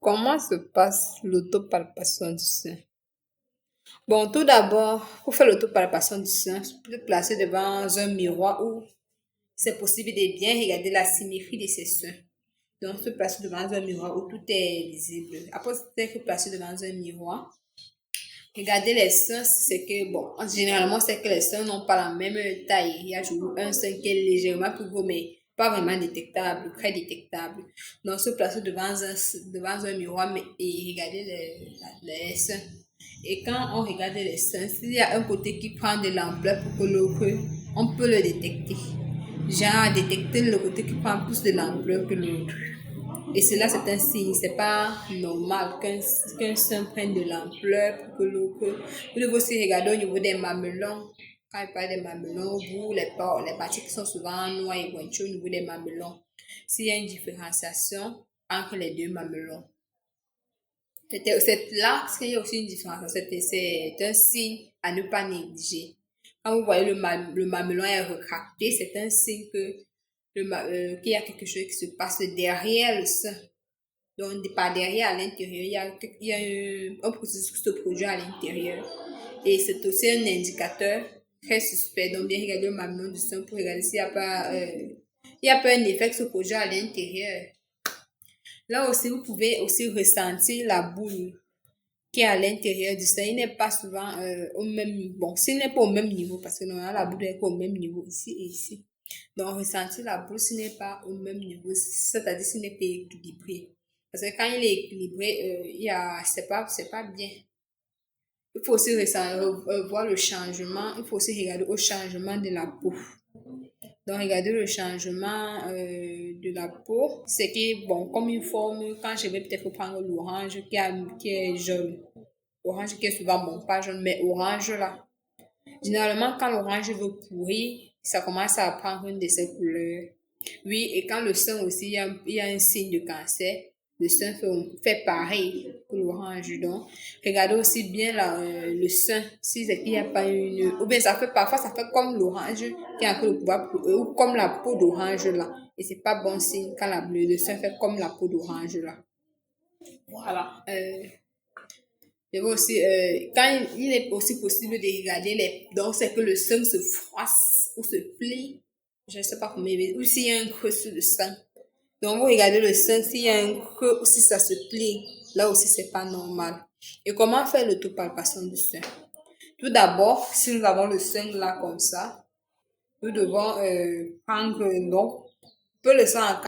Comment se passe l'autopalpation du sein? Bon, tout d'abord, pour faire l'autopalpation du sein, tu peux te placer devant un miroir où c'est possible de bien regarder la symétrie de ses seins. Donc, se placer devant un miroir où tout est visible. Après, se placer devant un miroir. Regarder les seins, c'est que, bon, généralement, c'est que les seins n'ont pas la même taille. Il y a toujours un sein qui est légèrement plus gros, mais pas vraiment détectable, très détectable. Donc, se placer devant un miroir et regarder les seins. Et quand on regarde les seins, s'il y a un côté qui prend de l'ampleur pour que l'autre, on peut le détecter. Genre, détecter le côté qui prend plus de l'ampleur que l'autre. Et cela, c'est un signe. C'est pas normal qu'un sein prenne de l'ampleur pour que l'autre. Vous devez aussi regarder au niveau des mamelons. Quand il parle des mamelons, vous, les parties qui sont souvent noires et pointues au niveau des mamelons. S'il y a une différenciation entre les deux mamelons. C'est là qu'il y a aussi une différence. C'est un signe à ne pas négliger. Quand vous voyez le mamelon est retracté, c'est un signe que qu'il y a quelque chose qui se passe derrière le sein. Donc, par derrière, à l'intérieur, il y a un processus qui se produit à l'intérieur. Et c'est aussi un indicateur très suspect. Donc, bien regarder le mamelon du sein pour regarder s'il n'y a pas un effet qui se produit à l'intérieur. Là aussi, vous pouvez aussi ressentir la boule qui est à l'intérieur du sein. Il n'est pas souvent au même, bon, s'il n'est pas au même niveau, parce que normalement, la boule est pas au même niveau ici et ici. Donc, ressentir la boule s'il n'est pas au même niveau, c'est-à-dire s'il n'est pas équilibré. Parce que quand il est équilibré, c'est pas bien. Il faut aussi voir le changement, il faut aussi regarder au changement de la peau. Donc, regardez le changement de la peau. C'est que, bon, comme une forme, quand je vais peut-être prendre l'orange qui est jaune. Orange qui est souvent, bon, pas jaune, mais orange là. Généralement, quand l'orange veut pourrir, ça commence à prendre une de ses couleurs. Oui, et quand le sein aussi, il y a un signe de cancer, le sein fait pareil que l'orange. Donc, regardez aussi bien le sein, si c'est qu'il n'y a pas une... Ou bien parfois ça fait comme l'orange qui a un peu le pouvoir, ou comme la peau d'orange là. Et c'est pas bon signe quand le sein fait comme la peau d'orange là. Voilà. Et aussi, quand il est aussi possible de regarder donc c'est que le sein se froisse ou se plie. Je ne sais pas comment ou s'il y a un creux sur le sein. Donc, vous regardez le sein, s'il y a un creux ou si ça se plie, là aussi, c'est pas normal. Et comment faire l'autopalpation du sein? Tout d'abord, si nous avons le sein là comme ça, nous devons prendre, donc, peu le sang